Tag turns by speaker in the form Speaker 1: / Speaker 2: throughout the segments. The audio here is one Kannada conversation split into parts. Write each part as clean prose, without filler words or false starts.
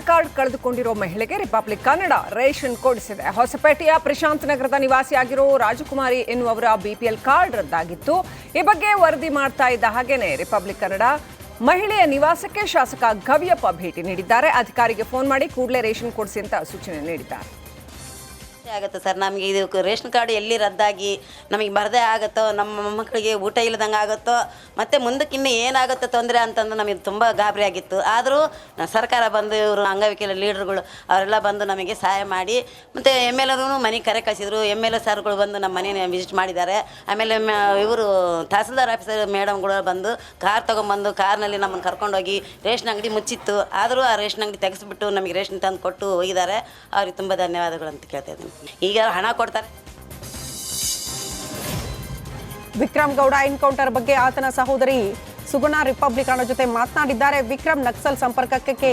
Speaker 1: ಕಾರ್ಡ್ ಕಳೆದುಕೊಂಡಿರೋ ಮಹಿಳೆಗೆ ರಿಪಬ್ಲಿಕ್ ಕನ್ನಡ ರೇಷನ್ ಕೊಡಿಸಿದೆ. ಹೊಸಪೇಟೆಯ ಪ್ರಶಾಂತ್ ನಗರದ ನಿವಾಸಿಯಾಗಿರೋ ರಾಜಕುಮಾರಿ ಎನ್ನುವರ ಬಿಪಿಎಲ್ ಕಾರ್ಡ್ ರದ್ದಾಗಿತ್ತು. ಈ ಬಗ್ಗೆ ವರದಿ ಮಾಡ್ತಾ ಇದ್ದ ಹಾಗೇನೆ ರಿಪಬ್ಲಿಕ್ ಕನ್ನಡ ಮಹಿಳೆಯ ನಿವಾಸಕ್ಕೆ ಶಾಸಕ ಗವಿಯಪ್ಪ ಭೇಟಿ ನೀಡಿದ್ದಾರೆ. ಅಧಿಕಾರಿಗೆ ಫೋನ್ ಮಾಡಿ ಕೂಡಲೇ ರೇಷನ್ ಕೊಡಿಸಿ ಅಂತ ಸೂಚನೆ ನೀಡಿದ್ದಾರೆ.
Speaker 2: ಆಗುತ್ತೆ ಸರ್, ನಮಗೆ ಇದು ರೇಷನ್ ಕಾರ್ಡ್ ಎಲ್ಲಿ ರದ್ದಾಗಿ ನಮಗೆ ಬರದೇ ಆಗುತ್ತೋ, ನಮ್ಮ ಮೊಮ್ಮಕ್ಕಳಿಗೆ ಊಟ ಇಲ್ಲದಂಗೆ ಆಗುತ್ತೋ, ಮತ್ತು ಮುಂದಕ್ಕಿನ್ನೂ ಏನಾಗುತ್ತೋ ತೊಂದರೆ ಅಂತಂದು ನಮಗೆ ತುಂಬ ಗಾಬರಿ ಆಗಿತ್ತು. ಆದರೂ ಸರ್ಕಾರ ಬಂದು ಇವರು ಅಂಗವಿಕಲ ಲೀಡರ್ಗಳು ಅವರೆಲ್ಲ ಬಂದು ನಮಗೆ ಸಹಾಯ ಮಾಡಿ, ಮತ್ತು ಎಮ್ ಎಲ್ ಎರೂ ಮನೆಗೆ ಕರೆ ಕಳಿಸಿದ್ರು. ಎಮ್ ಎಲ್ ಎ ಸರ್ಗಳು ಬಂದು ನಮ್ಮ ಮನೆ ವಿಸಿಟ್ ಮಾಡಿದ್ದಾರೆ. ಆಮೇಲೆ ಇವರು ತಹಸೀಲ್ದಾರ್ ಆಫೀಸರ್ ಮೇಡಮ್ಗಳು ಬಂದು ಕಾರ್ ತೊಗೊಂಬಂದು ಕಾರ್ನಲ್ಲಿ ನಮ್ಮನ್ನು ಕರ್ಕೊಂಡೋಗಿ ರೇಷನ್ ಅಂಗಡಿ ಮುಚ್ಚಿತ್ತು. ಆದರೂ ಆ ರೇಷನ್ ಅಂಗಡಿ ತೆಗೆಸಿಬಿಟ್ಟು ನಮಗೆ ರೇಷನ್ ತಂದು ಕೊಟ್ಟು ಹೋಗಿದ್ದಾರೆ. ಅವ್ರಿಗೆ ತುಂಬ ಧನ್ಯವಾದಗಳು ಅಂತ ಕೇಳ್ತಾ ಇದ್ದೀನಿ. ಈಗ ಹಣ ಕೊಡ್ತಾರೆ.
Speaker 3: ವಿಕ್ರಮ್ ಗೌಡ ಎನ್ಕೌಂಟರ್ ಬಗ್ಗೆ ಆತನ ಸಹೋದರಿ ಸುಗುಣ ರಿಪಬ್ಲಿಕ್ ಕನ್ನಡ ಜೊತೆ ಮಾತನಾಡಿದ್ದಾರೆ. ವಿಕ್ರಮ್ ನಕ್ಸಲ್ ಸಂಪರ್ಕಕ್ಕೆ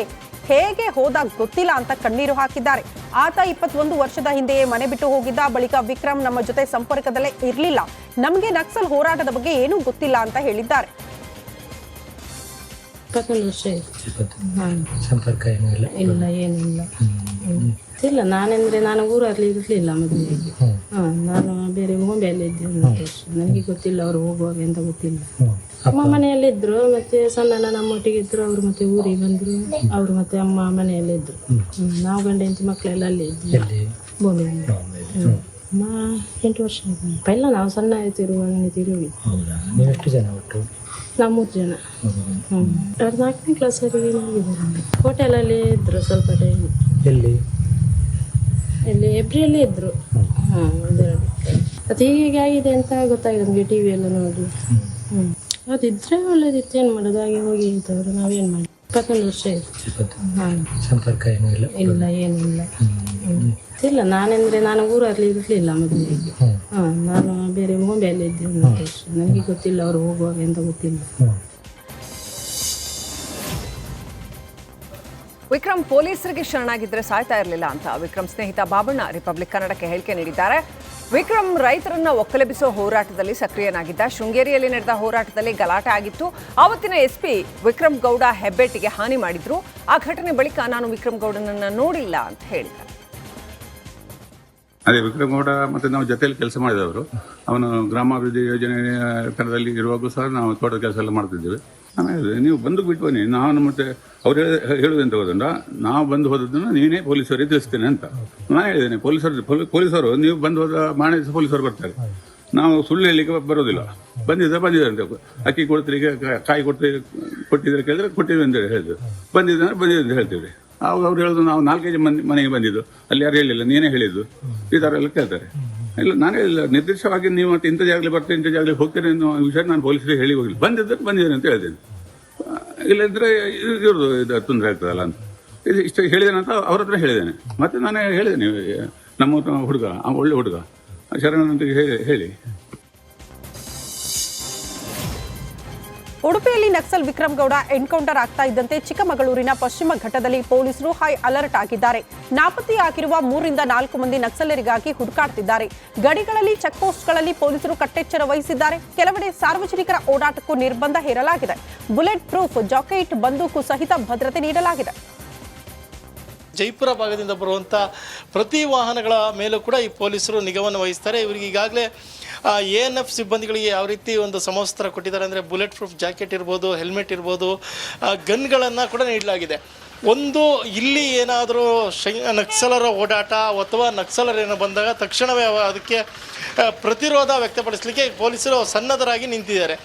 Speaker 3: ಹೇಗೆ ಹೋದ ಗೊತ್ತಿಲ್ಲ ಅಂತ ಕಣ್ಣೀರು ಹಾಕಿದ್ದಾರೆ. ಆತ 21 ವರ್ಷದ ಹಿಂದೆಯೇ ಮನೆ ಬಿಟ್ಟು ಹೋಗಿದ್ದ. ಬಳಿಕ ವಿಕ್ರಮ್ ನಮ್ಮ ಜೊತೆ ಸಂಪರ್ಕದಲ್ಲೇ ಇರಲಿಲ್ಲ, ನಮಗೆ ನಕ್ಸಲ್ ಹೋರಾಟದ ಬಗ್ಗೆ ಏನೂ ಗೊತ್ತಿಲ್ಲ ಅಂತ ಹೇಳಿದ್ದಾರೆ.
Speaker 4: ಸಂಪರ್ಕ ಇಲ್ಲ, ಏನಿಲ್ಲ.
Speaker 5: ಇಲ್ಲ, ನಾನು ಊರಲ್ಲಿ ಇರಲಿಲ್ಲ ಮದುವೆಗೆ. ನಾನು ಬೇರೆ ಬಾಂಬೆಯಲ್ಲಿ ಇದ್ದೆ 1 ವರ್ಷ. ನನಗೆ ಗೊತ್ತಿಲ್ಲ ಅವರು ಹೋಗುವಾಗ ಅಂತ ಗೊತ್ತಿಲ್ಲ. ಅಮ್ಮ ಮನೆಯಲ್ಲಿದ್ದರು, ಮತ್ತೆ ಸಣ್ಣ ನಮ್ಮೊಟ್ಟಿಗೆ ಇದ್ರು. ಅವರು ಮತ್ತೆ ಊರಿಗೆ ಬಂದರು. ಅವರು ಮತ್ತೆ ಅಮ್ಮ ಮನೆಯಲ್ಲಿದ್ದರು. ನಾವು ಗಂಡ ಹೆಂಡತಿ ಮಕ್ಕಳೆಲ್ಲ ಅಲ್ಲೇ ಇದ್ವಿ ಬಾಂಬೆ. ಅಮ್ಮ 8 ವರ್ಷ ಇಲ್ಲ, ನಾವು ಸಣ್ಣ ತಿರುಗಿ.
Speaker 4: ಎಷ್ಟು ಜನ ಒಟ್ಟು?
Speaker 5: ನಾವು 3 ಜನ. 4ನೇ ಕ್ಲಾಸಲ್ಲಿ ಹೋಟೆಲಲ್ಲಿ ಇದ್ರು ಸ್ವಲ್ಪ ಟೈಮ್. ಇಲ್ಲಿ ಏಪ್ರಿಲಲ್ಲಿ ಇದ್ರು. ಅದು ಹೀಗೆ ಆಗಿದೆ ಅಂತ ಗೊತ್ತಾಗಿದೆ ನಮಗೆ ಟಿವಿ ಎಲ್ಲ ನೋಡಿ. ಅದಿದ್ರೆ ಒಳ್ಳೇದಿತ್ತು, ಏನು ಮಾಡೋದು, ಹಾಗೆ ಹೋಗಿ ಇದ್ದವರು ನಾವೇನು ಮಾಡಿ. 21 ವರ್ಷ ಆಯ್ತು.
Speaker 4: ಸಂಪರ್ಕ
Speaker 5: ಇಲ್ಲ, ಏನಿಲ್ಲ. ಇಲ್ಲ, ನಾನು ಊರಲ್ಲಿ ಇರಲಿಲ್ಲ ಮದುವೆಗೆ. ನಾನು ಬೇರೆ ಬಾಂಬೆಯಲ್ಲಿ ಇದ್ದೆ 1 ವರ್ಷ. ನನಗೆ ಗೊತ್ತಿಲ್ಲ ಅವರು ಹೋಗುವಾಗ ಅಂತ ಗೊತ್ತಿಲ್ಲ.
Speaker 1: ವಿಕ್ರಮ್ ಪೊಲೀಸರಿಗೆ ಶರಣಾಗಿದ್ರೆ ಸಾಯ್ತಾ ಇರಲಿಲ್ಲ ಅಂತ ವಿಕ್ರಮ್ ಸ್ನೇಹಿತ ಬಾಬಣ್ಣ ರಿಪಬ್ಲಿಕ್ ಕನ್ನಡಕ್ಕೆ ಹೇಳಿಕೆ ನೀಡಿದ್ದಾರೆ. ವಿಕ್ರಮ್ ರೈತರನ್ನ ಒಕ್ಕಲೆಬ್ಬಿಸೋ ಹೋರಾಟದಲ್ಲಿ ಸಕ್ರಿಯನಾಗಿದ್ದ. ಶೃಂಗೇರಿಯಲ್ಲಿ ನಡೆದ ಹೋರಾಟದಲ್ಲಿ ಗಲಾಟೆ ಆಗಿತ್ತು. ಆವತ್ತಿನ ಎಸ್ಪಿ ವಿಕ್ರಮ್ ಗೌಡ ಹೆಬ್ಬೆಟ್ಟಿಗೆ ಹಾನಿ ಮಾಡಿದ್ರು. ಆ ಘಟನೆ ಬಳಿಕ ನಾನು ವಿಕ್ರಮ್ ಗೌಡನನ್ನ ನೋಡಿಲ್ಲ ಅಂತ ಹೇಳಿದ್ದಾರೆ.
Speaker 6: ಅದೇ ವಿಕ್ರಮ್ ಗೌಡ ಮತ್ತೆ ನಾವು ಜೊತೆಯಲ್ಲಿ ಕೆಲಸ ಮಾಡಿದವರು. ಅವನು ಗ್ರಾಮಾಭಿವೃದ್ಧಿ ಯೋಜನೆ ತರದಲ್ಲಿ ಇರುವಾಗೂ ಸಹ ನಾವು ತೋಟದ ಕೆಲಸ ಎಲ್ಲ ಮಾಡ್ತಿದ್ದೇವೆ. ಆಮೇಲೆ ನೀವು ಬಂದು ಬಿಟ್ಟು ಬನ್ನಿ, ನಾನು ಮತ್ತೆ ಅವ್ರು ಹೇಳುವುದಂತ ಹೋದಂಡ, ನಾವು ಬಂದು ಹೋದದ್ದನ್ನು ನೀನೇ ಪೊಲೀಸರಿಗೆ ತಿಳಿಸ್ತೇನೆ ಅಂತ ನಾನು ಹೇಳಿದ್ದೇನೆ. ಪೊಲೀಸರು ನೀವು ಬಂದು ಹೋದ ಮಾರನೇ ದಿವಸ ಪೊಲೀಸರು ಬರ್ತಾರೆ. ನಾವು ಸುಳ್ಳು ಹೇಳಲಿಕ್ಕೆ ಬರೋದಿಲ್ಲ. ಬಂದಿದ್ದಾರೆ ಅಂತ, ಅಕ್ಕಿ ಕೊಡ್ತೀರಿಗೆ ಕಾಯಿ ಕೊಟ್ಟಿದ್ರೆ ಕೇಳಿದ್ರೆ ಕೊಟ್ಟಿದ್ವಿ ಅಂತ ಹೇಳಿದ್ರು. ಬಂದಿದ್ದರೆ ಅಂತ ಹೇಳ್ತೀವಿ. ಆವಾಗ ಅವ್ರು ಹೇಳೋದು ನಾವು 4 ಮಂದಿ ಮನೆಗೆ ಬಂದಿದ್ದು, ಅಲ್ಲಿ ಯಾರು ಹೇಳಿಲ್ಲ, ನೀನೇ ಹೇಳಿದ್ದು, ಈ ಥರ ಎಲ್ಲ ಕೇಳ್ತಾರೆ. ಇಲ್ಲ, ನಾನು ಹೇಳಿಲ್ಲ ನಿರ್ದಿಷ್ಟವಾಗಿ ನೀವು ಮತ್ತೆ ಇಂಥ ಜಾಗಲಿ ಬರ್ತೀನಿ, ಇಂಥ ಜಾಗಲಿ ಹೋಗ್ತೇನೆ ಅನ್ನೋ ವಿಷಯ ನಾನು ಪೊಲೀಸರಿಗೆ ಹೇಳಿ ಹೋಗಿಲ್ಲ. ಬಂದಿದ್ದೇನೆ ಅಂತ ಹೇಳ್ತೇನೆ. ಇಲ್ಲದಿದ್ದರೆ ಇವ್ರದ್ದು ಇದು ತೊಂದರೆ ಆಗ್ತದಲ್ಲ ಅಂತ ಇಷ್ಟು ಹೇಳಿದ್ದೇನೆ ಅಂತ ಅವ್ರ ಹತ್ರ ಹೇಳಿದ್ದೇನೆ. ಮತ್ತೆ ನಾನು ಹೇಳಿದ್ದೇನೆ, ನಮ್ಮ ಹುಡುಗ ಒಳ್ಳೆ ಹುಡುಗ ಶರಣನಂತ ಹೇಳಿ.
Speaker 3: ಉಡುಪಿಯಲ್ಲಿ ನಕ್ಸಲ್ ವಿಕ್ರಮ್ ಗೌಡ ಎನ್ಕೌಂಟರ್ ಆಗ್ತಾ ಇದ್ದಂತೆ ಚಿಕ್ಕಮಗಳೂರಿನ ಪಶ್ಚಿಮ ಘಟ್ಟದಲ್ಲಿ ಪೊಲೀಸರು ಹೈ ಅಲರ್ಟ್ ಆಗಿದ್ದಾರೆ. ನಾಪತ್ತೆಯಾಗಿರುವ 3 ರಿಂದ 4 ಮಂದಿ ನಕ್ಸಲರಿಗಾಗಿ ಹುಡುಕಾಡುತ್ತಿದ್ದಾರೆ. ಗಡಿಗಳಲ್ಲಿ ಚೆಕ್ ಪೋಸ್ಟ್ಗಳಲ್ಲಿ ಪೊಲೀಸರು ಕಟ್ಟೆಚ್ಚರ ವಹಿಸಿದ್ದಾರೆ. ಕೆಲವೆಡೆ ಸಾರ್ವಜನಿಕರ ಓಡಾಟಕ್ಕೂ ನಿರ್ಬಂಧ ಹೇರಲಾಗಿದೆ. ಬುಲೆಟ್ ಪ್ರೂಫ್ ಜಾಕೆಟ್, ಬಂದೂಕು ಸಹಿತ ಭದ್ರತೆ ನೀಡಲಾಗಿದೆ.
Speaker 7: ಜೈಪುರ ಭಾಗದಿಂದ ಬರುವಂಥ ಪ್ರತಿ ವಾಹನಗಳ ಮೇಲೂ ಕೂಡ ಈ ಪೊಲೀಸರು ನಿಗಾವನ್ನು ವಹಿಸ್ತಾರೆ. ಇವರಿಗೆ ಈಗಾಗಲೇ ANF ಸಿಬ್ಬಂದಿಗಳಿಗೆ ಯಾವ ರೀತಿ ಒಂದು ಸಮವಸ್ತ್ರ ಕೊಟ್ಟಿದ್ದಾರೆ ಅಂದರೆ ಬುಲೆಟ್ ಪ್ರೂಫ್ ಜಾಕೆಟ್ ಇರ್ಬೋದು, ಹೆಲ್ಮೆಟ್ ಇರ್ಬೋದು, ಗನ್ಗಳನ್ನು ಕೂಡ ನೀಡಲಾಗಿದೆ. ಒಂದು ಇಲ್ಲಿ ಏನಾದರೂ ನಕ್ಸಲರ ಓಡಾಟ ಅಥವಾ ನಕ್ಸಲರೇನು ಬಂದಾಗ ತಕ್ಷಣವೇ ಅದಕ್ಕೆ ಪ್ರತಿರೋಧ ವ್ಯಕ್ತಪಡಿಸಲಿಕ್ಕೆ ಪೊಲೀಸರು ಸನ್ನದ್ಧರಾಗಿ ನಿಂತಿದ್ದಾರೆ.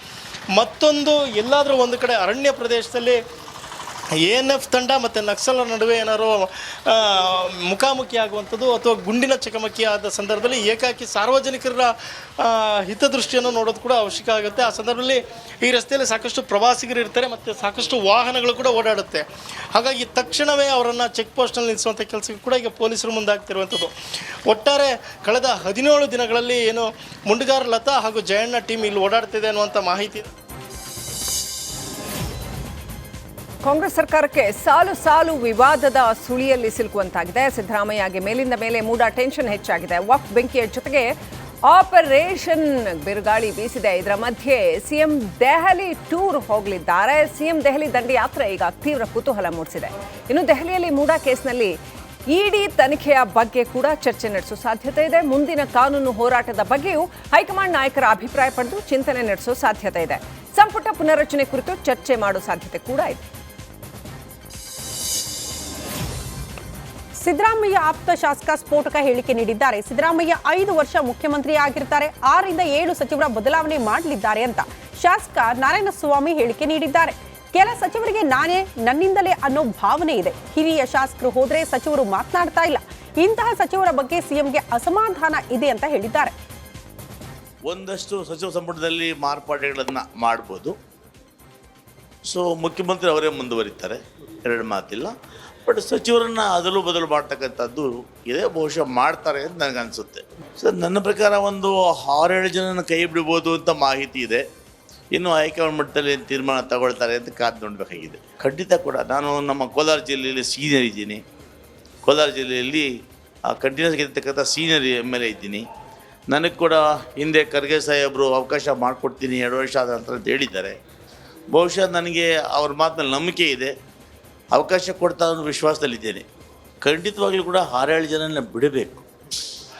Speaker 7: ಮತ್ತೊಂದು ಎಲ್ಲಾದರೂ ಒಂದು ಕಡೆ ಅರಣ್ಯ ಪ್ರದೇಶದಲ್ಲಿ ANF ತಂಡ ಮತ್ತು ನಕ್ಸಲರ ನಡುವೆ ಏನಾದ್ರು ಮುಖಾಮುಖಿ ಆಗುವಂಥದ್ದು ಅಥವಾ ಗುಂಡಿನ ಚಕಮಕಿ ಆದ ಸಂದರ್ಭದಲ್ಲಿ ಏಕಾಕಿ ಸಾರ್ವಜನಿಕರ ಹಿತದೃಷ್ಟಿಯನ್ನು ನೋಡೋದು ಕೂಡ ಅವಶ್ಯಕ ಆಗುತ್ತೆ. ಆ ಸಂದರ್ಭದಲ್ಲಿ ಈ ರಸ್ತೆಯಲ್ಲಿ ಸಾಕಷ್ಟು ಪ್ರವಾಸಿಗರು ಇರ್ತಾರೆ ಮತ್ತು ಸಾಕಷ್ಟು ವಾಹನಗಳು ಕೂಡ ಓಡಾಡುತ್ತೆ. ಹಾಗಾಗಿ ತಕ್ಷಣವೇ ಅವರನ್ನು ಚೆಕ್ ಪೋಸ್ಟ್ನಲ್ಲಿ ನಿಲ್ಲಿಸುವಂಥ ಕೆಲಸಕ್ಕೆ ಕೂಡ ಈಗ ಪೊಲೀಸರು ಮುಂದಾಗ್ತಿರುವಂಥದ್ದು. ಒಟ್ಟಾರೆ ಕಳೆದ 17 ದಿನಗಳಲ್ಲಿ ಏನು ಮುಂಡುಗಾರ ಲತಾ ಹಾಗೂ ಜಯಣ್ಣ ಟೀಮ್ ಇಲ್ಲಿ ಓಡಾಡ್ತಿದೆ ಅನ್ನುವಂಥ ಮಾಹಿತಿ.
Speaker 1: ಕಾಂಗ್ರೆಸ್ ಸರ್ಕಾರಕ್ಕೆ ಸಾಲು ಸಾಲು ವಿವಾದದ ಸುಳಿಯಲ್ಲಿ ಸಿಲುಕುವಂತಾಗಿದೆ. ಸಿದ್ದರಾಮಯ್ಯಗೆ ಮೇಲಿಂದ ಮೇಲೆ ಮೂಡ ಟೆನ್ಷನ್ ಹೆಚ್ಚಾಗಿದೆ. ವಕ್ಫ್ ಬೆಂಕಿಯ ಜೊತೆಗೆ ಆಪರೇಷನ್ ಬಿರುಗಾಳಿ ಬೀಸಿದೆ. ಇದರ ಮಧ್ಯೆ ಸಿಎಂ ದೆಹಲಿ ಟೂರ್ ಹೋಗಲಿದ್ದಾರೆ. ಸಿಎಂ ದೆಹಲಿ ದಂಡಯಾತ್ರೆ ಈಗ ತೀವ್ರ ಕುತೂಹಲ ಮೂಡಿಸಿದೆ. ಇನ್ನು ದೆಹಲಿಯಲ್ಲಿ ಮೂಡಾ ಕೇಸ್ನಲ್ಲಿ ಇಡಿ ತನಿಖೆಯ ಬಗ್ಗೆ ಕೂಡ ಚರ್ಚೆ ನಡೆಸುವ ಸಾಧ್ಯತೆ ಇದೆ. ಮುಂದಿನ ಕಾನೂನು ಹೋರಾಟದ ಬಗ್ಗೆಯೂ ಹೈಕಮಾಂಡ್ ನಾಯಕರ ಅಭಿಪ್ರಾಯ ಪಡೆದು ಚಿಂತನೆ ನಡೆಸುವ ಸಾಧ್ಯತೆ ಇದೆ. ಸಂಪುಟ ಪುನರ್ರಚನೆ ಕುರಿತು ಚರ್ಚೆ ಮಾಡುವ ಸಾಧ್ಯತೆ ಕೂಡ ಇದೆ.
Speaker 3: ಸಿದ್ದರಾಮಯ್ಯ ಆಪ್ತ ಶಾಸಕ ಸ್ಫೋಟಕ ಹೇಳಿಕೆ ನೀಡಿದ್ದಾರೆ. ಸಿದ್ದರಾಮಯ್ಯ 5 ವರ್ಷ ಮುಖ್ಯಮಂತ್ರಿ ಆಗಿರ್ತಾರೆ, 6 ರಿಂದ 7 ಸಚಿವರ ಬದಲಾವಣೆ ಮಾಡಲಿದ್ದಾರೆ ಅಂತ ಶಾಸಕ ನಾರಾಯಣಸ್ವಾಮಿ ಹೇಳಿಕೆ ನೀಡಿದ್ದಾರೆ. ಕೆಲ ಸಚಿವರಿಗೆ ನಾನೇ ನನ್ನಿಂದಲೇ ಅನ್ನೋ ಭಾವನೆ ಇದೆ. ಹಿರಿಯ ಶಾಸಕರು ಹೋದ್ರೆ ಸಚಿವರು ಮಾತನಾಡ್ತಾ ಇಲ್ಲ. ಇಂತಹ ಸಚಿವರ ಬಗ್ಗೆ ಸಿಎಂಗೆ ಅಸಮಾಧಾನ ಇದೆ ಅಂತ ಹೇಳಿದ್ದಾರೆ.
Speaker 8: ಒಂದಷ್ಟು ಸಚಿವ ಸಂಪುಟದಲ್ಲಿ ಮಾರ್ಪಾಡುಗಳನ್ನು ಮಾಡ್ಬೋದು. ಸೊ ಮುಖ್ಯಮಂತ್ರಿ ಅವರೇ ಮುಂದುವರಿತಾರೆ, ಎರಡು ಮಾತಿಲ್ಲ. ಬಟ್ ಸಚಿವರನ್ನು ಅದಲು ಬದಲು ಮಾಡ್ತಕ್ಕಂಥದ್ದು ಇದೇ ಬಹುಶಃ ಮಾಡ್ತಾರೆ ಅಂತ ನನಗನ್ಸುತ್ತೆ. ಸೊ ನನ್ನ ಪ್ರಕಾರ ಒಂದು 6-7 ಜನನ ಕೈ ಬಿಡ್ಬೋದು ಅಂತ ಮಾಹಿತಿ ಇದೆ. ಇನ್ನು ಹೈಕಮಾಂಡ್ ಮಟ್ಟದಲ್ಲಿ ಏನು ತೀರ್ಮಾನ ತಗೊಳ್ತಾರೆ ಅಂತ ಕಾದು ನೋಡಬೇಕಾಗಿದೆ. ಖಂಡಿತ ಕೂಡ ನಾನು ನಮ್ಮ ಕೋಲಾರ ಜಿಲ್ಲೆಯಲ್ಲಿ ಸೀನಿಯರ್ ಇದ್ದೀನಿ. ಕೋಲಾರ ಜಿಲ್ಲೆಯಲ್ಲಿ ಕಂಟಿನ್ಯೂಸ್ ಆಗಿರ್ತಕ್ಕಂಥ ಸೀನಿಯರ್ MLA ಇದ್ದೀನಿ. ನನಗೆ ಕೂಡ ಹಿಂದೆ ಖರ್ಗೆ ಸಾಹೇಬರು ಅವಕಾಶ ಮಾಡಿಕೊಡ್ತೀನಿ 2 ವರ್ಷ ಆದ ನಂತರ ಅಂತ ಹೇಳಿದ್ದಾರೆ. ಬಹುಶಃ ನನಗೆ ಅವ್ರ ಮಾತಿನಲ್ಲಿ ನಂಬಿಕೆ ಇದೆ, ಅವಕಾಶ ಕೊಡ್ತಾ ಅನ್ನೋ ವಿಶ್ವಾಸದಲ್ಲಿದ್ದೇನೆ. ಖಂಡಿತವಾಗ್ಲೂ ಕೂಡ 6-7 ಜನನ ಬಿಡಬೇಕು.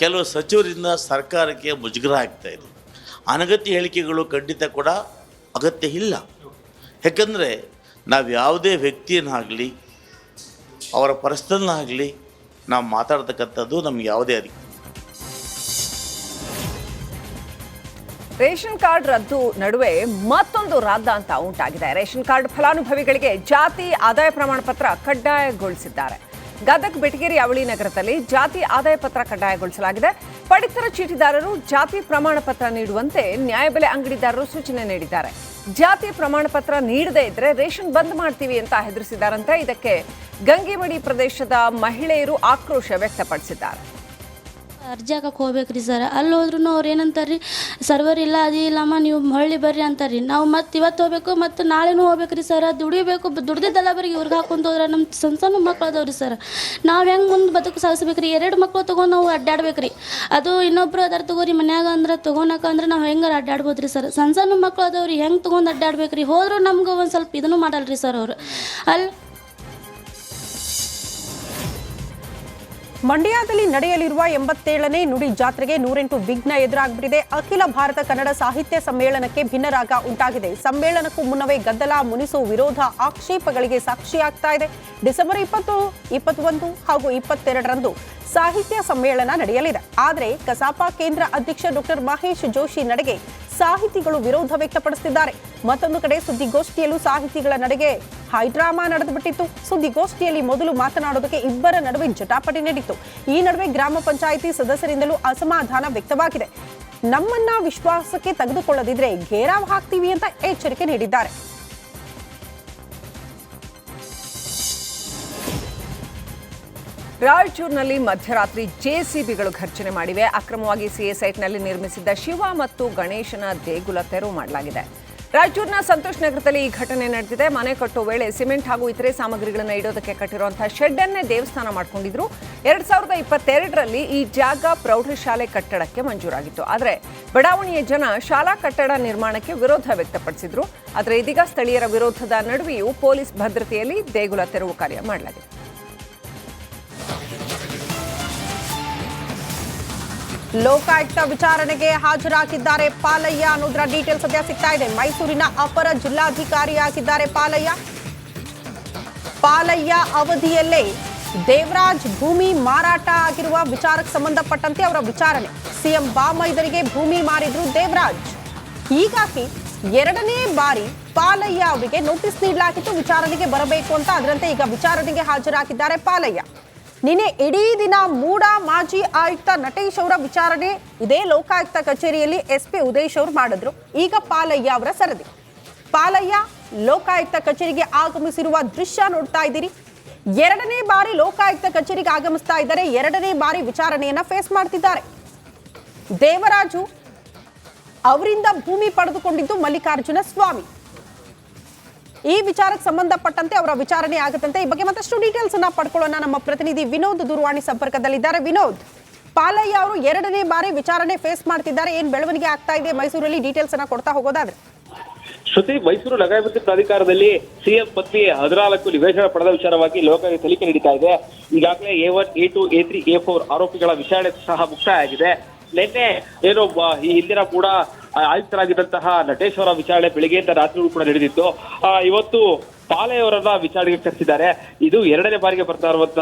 Speaker 8: ಕೆಲವು ಸಚಿವರಿಂದ ಸರ್ಕಾರಕ್ಕೆ ಮುಜುಗರ ಆಗ್ತಾಯಿದೆ. ಅನಗತ್ಯ ಹೇಳಿಕೆಗಳು ಖಂಡಿತ ಕೂಡ ಅಗತ್ಯ ಇಲ್ಲ. ಯಾಕಂದರೆ ನಾವು ಯಾವುದೇ ವ್ಯಕ್ತಿಯನ್ನಾಗಲಿ ಅವರ ಪರ್ಸನಲ್ನಾಗಲಿ ನಾವು ಮಾತಾಡ್ತಕ್ಕಂಥದ್ದು ನಮ್ಗೆ ಯಾವುದೇ ಅಧಿಕಾರ.
Speaker 1: ರೇಷನ್ ಕಾರ್ಡ್ ರದ್ದು ನಡುವೆ ಮತ್ತೊಂದು ರಾದ್ಧಾಂತ ಉಂಟಾಗಿದೆ. ರೇಷನ್ ಕಾರ್ಡ್ ಫಲಾನುಭವಿಗಳಿಗೆ ಜಾತಿ ಆದಾಯ ಪ್ರಮಾಣ ಪತ್ರ ಕಡ್ಡಾಯಗೊಳಿಸಿದ್ದಾರೆ. ಗದಗ ಬೆಟಗೇರಿ ಅವಳಿ ನಗರದಲ್ಲಿ ಜಾತಿ ಆದಾಯ ಪತ್ರ ಕಡ್ಡಾಯಗೊಳಿಸಲಾಗಿದೆ. ಪಡಿತರ ಚೀಟಿದಾರರು ಜಾತಿ ಪ್ರಮಾಣ ಪತ್ರ ನೀಡುವಂತೆ ನ್ಯಾಯಬೆಲೆ ಅಂಗಡಿದಾರರು ಸೂಚನೆ ನೀಡಿದ್ದಾರೆ. ಜಾತಿ ಪ್ರಮಾಣ ಪತ್ರ ನೀಡದೇ ಇದ್ರೆ ರೇಷನ್ ಬಂದ್ ಮಾಡ್ತೀವಿ ಅಂತ ಹೆದರಿಸಿದ್ದಾರಂತೆ. ಇದಕ್ಕೆ ಗಂಗಿಮಡಿ ಪ್ರದೇಶದ ಮಹಿಳೆಯರು ಆಕ್ರೋಶ ವ್ಯಕ್ತಪಡಿಸಿದ್ದಾರೆ.
Speaker 9: ಅರ್ಜಿ ಹಾಕಕ್ಕೆ ಹೋಗ್ಬೇಕ್ರಿ ಸರ್. ಅಲ್ಲಿ ಹೋದ್ರೂ ಅವ್ರು ಏನಂತಾರೆ ರೀ, ಸರ್ವರ್ ಇಲ್ಲ ಅದು ಇಲ್ಲಮ್ಮ ನೀವು ಹೊಳ್ಳಿ ಬರ್ರಿ ಅಂತಾರೆ ರೀ. ನಾವು ಮತ್ತೆ ಇವತ್ತು ಹೋಗ್ಬೇಕು ಮತ್ತು ನಾಳೆನೂ ಹೋಗ್ಬೇಕ್ರಿ ಸರ್. ದುಡಿಬೇಕು, ದುಡ್ದಿದ್ದೆಲ್ಲ ಬರಿಗೆ ಇವ್ರಿಗೆ ಹಾಕೊಂಡು ಹೋದ್ರೆ ನಮ್ಮ ಸಣ್ಣ ಸಣ್ಣ ಮಕ್ಳು ಅದಾವ್ರಿ ಸರ್. ನಾವು ಹೆಂಗೆ ಮುಂದೆ ಬದುಕು ಸಾಗಿಸ್ಬೇಕ್ರಿ? 2 ಮಕ್ಳು ತೊಗೊಂಡು ನಾವು ಅಡ್ಡಾಡ್ಬೇಕ್ರಿ. ಅದು ಇನ್ನೊಬ್ರು ಅದಾರ ತಗೋರಿ ಮನ್ಯಾಗ ಅಂದ್ರೆ ತೊಗೊಳಕಂದ್ರೆ ನಾವು ಹೆಂಗಾರ ಅಡ್ಡಾಡ್ಬೋದು ರೀ ಸರ್. ಸಣ್ಣ ಸಣ್ಣ ಮಕ್ಳು ಅದಾವ್ರಿ, ಹೆಂಗೆ ತೊಗೊಂಡು ಅಡ್ಡಾಡ್ಬೇಕ್ರಿ? ಹೋದ್ರೂ ನಮ್ಗೆ ಒಂದು ಸ್ವಲ್ಪ ಇದನ್ನು ಮಾಡಲ್ರಿ ಸರ್ ಅವರು. ಅಲ್ಲಿ
Speaker 3: ಮಂಡ್ಯದಲ್ಲಿ ನಡೆಯಲಿರುವ 87ನೇ ನುಡಿ ಜಾತ್ರೆಗೆ 108 ವಿಘ್ನ ಎದುರಾಗ್ಬಿಟ್ಟಿದೆ. ಅಖಿಲ ಭಾರತ ಕನ್ನಡ ಸಾಹಿತ್ಯ ಸಮ್ಮೇಳನಕ್ಕೆ ಭಿನ್ನರಾಗ ಉಂಟಾಗಿದೆ. ಸಮ್ಮೇಳನಕ್ಕೂ ಮುನ್ನವೇ ಗದ್ದಲ, ಮುನಿಸು, ವಿರೋಧ, ಆಕ್ಷೇಪಗಳಿಗೆ ಸಾಕ್ಷಿಯಾಗ್ತಾ ಇದೆ. ಡಿಸೆಂಬರ್ 20, 21 ಹಾಗೂ 22ರಂದು ಸಾಹಿತ್ಯ ಸಮ್ಮೇಳನ ನಡೆಯಲಿದೆ. ಆದರೆ ಕಸಾಪ ಕೇಂದ್ರ ಅಧ್ಯಕ್ಷ ಡಾಕ್ಟರ್ ಮಹೇಶ್ ಜೋಶಿ ನಡೆಗೆ ಸಾಹಿತಿಗಳು ವಿರೋಧ ವ್ಯಕ್ತಪಡಿಸುತ್ತಿದ್ದಾರೆ. ಮತ್ತೊಂದು ಕಡೆ ಸುದ್ದಿಗೋಷ್ಠಿಯಲ್ಲೂ ಸಾಹಿತಿಗಳ ನಡೆಗೆ ಹೈಡ್ರಾಮಾ ನಡೆದುಬಿಟ್ಟಿತ್ತು. ಸುದ್ದಿಗೋಷ್ಠಿಯಲ್ಲಿ ಮೊದಲು ಮಾತನಾಡೋದಕ್ಕೆ ಇಬ್ಬರ ನಡುವೆ ಜಟಾಪಟಿ ನಡೆಯಿತು. ಈ ನಡುವೆ ಗ್ರಾಮ ಪಂಚಾಯಿತಿ ಸದಸ್ಯರಿಂದಲೂ ಅಸಮಾಧಾನ ವ್ಯಕ್ತವಾಗಿದೆ. ನಮ್ಮನ್ನ ವಿಶ್ವಾಸಕ್ಕೆ ತೆಗೆದುಕೊಳ್ಳದಿದ್ರೆ ಘೇರಾವ್ ಹಾಕ್ತೀವಿ ಅಂತ ಎಚ್ಚರಿಕೆ ನೀಡಿದ್ದಾರೆ.
Speaker 1: ರಾಯಚೂರಿನಲ್ಲಿ ಮಧ್ಯರಾತ್ರಿ ಜೆಸಿಬಿಗಳು ಘರ್ಷಣೆ ಮಾಡಿವೆ. ಅಕ್ರಮವಾಗಿ ಸಿಎ ಸೈಟ್ನಲ್ಲಿ ನಿರ್ಮಿಸಿದ್ದ ಶಿವ ಮತ್ತು ಗಣೇಶನ ದೇಗುಲ ತೆರವು ಮಾಡಲಾಗಿದೆ. ರಾಯಚೂರಿನ ಸಂತೋಷ್ ನಗರದಲ್ಲಿ ಈ ಘಟನೆ ನಡೆದಿದೆ. ಮನೆ ಕಟ್ಟುವ ವೇಳೆ ಸಿಮೆಂಟ್ ಹಾಗೂ ಇತರೆ ಸಾಮಗ್ರಿಗಳನ್ನು ಇಡೋದಕ್ಕೆ ಕಟ್ಟಿರುವಂತಹ ಶೆಡ್ ಅನ್ನೇ ದೇವಸ್ಥಾನ ಮಾಡಿಕೊಂಡಿದ್ರು. 2022ರಲ್ಲಿ ಈ ಜಾಗ ಪ್ರೌಢಶಾಲೆ ಕಟ್ಟಡಕ್ಕೆ ಮಂಜೂರಾಗಿತ್ತು. ಆದರೆ ಬಡಾವಣೆಯ ಜನ ಶಾಲಾ ಕಟ್ಟಡ ನಿರ್ಮಾಣಕ್ಕೆ ವಿರೋಧ ವ್ಯಕ್ತಪಡಿಸಿದ್ರು. ಆದರೆ ಇದೀಗ ಸ್ಥಳೀಯರ ವಿರೋಧದ ನಡುವೆಯೂ ಪೊಲೀಸ್ ಭದ್ರತೆಯಲ್ಲಿ ದೇಗುಲ ತೆರವು ಕಾರ್ಯ ಮಾಡಲಾಗಿದೆ.
Speaker 3: ಲೋಕಾಯುಕ್ತ ವಿಚಾರಣೆಗೆ ಹಾಜರಾಗಿದ್ದಾರೆ ಪಾಲಯ್ಯ ಅನ್ನೋದರ ಡೀಟೇಲ್ ಸದ್ಯ ಸಿಗ್ತಾ ಇದೆ. ಮೈಸೂರಿನ ಅಪರ ಜಿಲ್ಲಾಧಿಕಾರಿಯಾಗಿದ್ದಾರೆ ಪಾಲಯ್ಯ ಅವಧಿಯಲ್ಲೇ ದೇವರಾಜ್ ಭೂಮಿ ಮಾರಾಟ ಆಗಿರುವ ವಿಚಾರಕ್ಕೆ ಸಂಬಂಧಪಟ್ಟಂತೆ ಅವರ ವಿಚಾರಣೆ. ಸಿಎಂ ಬಾಮೈದರಿಗೆ ಭೂಮಿ ಮಾರಿದ್ರು ದೇವರಾಜ್. ಹೀಗಾಗಿ 2ನೇ ಬಾರಿ ಪಾಲಯ್ಯ ಅವರಿಗೆ ನೋಟಿಸ್ ನೀಡಲಾಗಿತ್ತು ವಿಚಾರಣೆಗೆ ಬರಬೇಕು ಅಂತ. ಅದರಂತೆ ಈಗ ವಿಚಾರಣೆಗೆ ಹಾಜರಾಗಿದ್ದಾರೆ ಪಾಲಯ್ಯ. ನಿನ್ನೆ ಇಡೀ ದಿನ ಮೂಡಾ ಮಾಜಿ ಆಯುಕ್ತ ನಟೇಶ್ ಅವರ ವಿಚಾರಣೆ ಇದೇ ಲೋಕಾಯುಕ್ತ ಕಚೇರಿಯಲ್ಲಿ SP ಉದೇಶ್ ಅವರು ಮಾಡಿದ್ರು. ಈಗ ಪಾಲಯ್ಯ ಅವರ ಸರದಿ. ಪಾಲಯ್ಯ ಲೋಕಾಯುಕ್ತ ಕಚೇರಿಗೆ ಆಗಮಿಸಿರುವ ದೃಶ್ಯ ನೋಡ್ತಾ ಇದ್ದೀರಿ. 2ನೇ ಬಾರಿ ಲೋಕಾಯುಕ್ತ ಕಚೇರಿಗೆ ಆಗಮಿಸ್ತಾ ಇದ್ದಾರೆ. 2ನೇ ಬಾರಿ ವಿಚಾರಣೆಯನ್ನ ಫೇಸ್ ಮಾಡ್ತಿದ್ದಾರೆ. ದೇವರಾಜು ಅವರಿಂದ ಭೂಮಿ ಪಡೆದುಕೊಂಡಿದ್ದು ಮಲ್ಲಿಕಾರ್ಜುನ ಸ್ವಾಮಿ. ಈ ವಿಚಾರಕ್ಕೆ ಸಂಬಂಧಪಟ್ಟಂತೆ ಅವರ ವಿಚಾರಣೆ ಆಗುತ್ತಂತೆ. ಈ ಬಗ್ಗೆ ಮತ್ತಷ್ಟು ಡೀಟೇಲ್ಸ್ ಅನ್ನ ಪಡ್ಕೊಳ್ಳೋಣ. ನಮ್ಮ ಪ್ರತಿನಿಧಿ ವಿನೋದ್ ದೂರವಾಣಿ ಸಂಪರ್ಕದಲ್ಲಿದ್ದಾರೆ. ವಿನೋದ್, ಪಾಲಯ್ಯ ಅವರು 2ನೇ ಬಾರಿ ವಿಚಾರಣೆ ಫೇಸ್ ಮಾಡ್ತಿದ್ದಾರೆ. ಏನ್ ಬೆಳವಣಿಗೆ ಆಗ್ತಾ ಇದೆ ಮೈಸೂರಲ್ಲಿ, ಡೀಟೇಲ್ಸ್ ಅನ್ನ ಕೊಡ್ತಾ ಹೋಗೋದಾದ್ರೆ.
Speaker 10: ಶ್ರುತಿ, ಮೈಸೂರು ನಗರಾಭಿವೃದ್ಧಿ ಪ್ರಾಧಿಕಾರದಲ್ಲಿ ಸಿಎಂ ಪತ್ನಿ 14 ನಿವೇಶನ ಪಡೆದ ವಿಚಾರವಾಗಿ ಲೋಕಾಯುಕ್ತ ತನಿಖೆ ನಡೀತಾ ಇದೆ. ಈಗಾಗಲೇ A1, A2, A3, A4 ಆರೋಪಿಗಳ ವಿಚಾರಣೆ ಸಹ ಮುಕ್ತಾಯ ಆಗಿದೆ. ನಿನ್ನೆ ಏನು ಈ ಹಿಂದಿನ ಕೂಡ ಆಯುಕ್ತರಾಗಿದ್ದಂತಹ ನಟೇಶ್ ಅವರ ವಿಚಾರಣೆ ಬೆಳಿಗ್ಗೆಯಿಂದ ರಾತ್ರಿಗೂ ಕೂಡ ನಡೆದಿತ್ತು. ಇವತ್ತು ಪಾಲಯ್ಯ ಅವರನ್ನ ವಿಚಾರಣೆಗೆ ಕರೆಸಿದ್ದಾರೆ. ಇದು 2ನೇ ಬಾರಿಗೆ ಬರ್ತಾ ಇರುವಂತಹ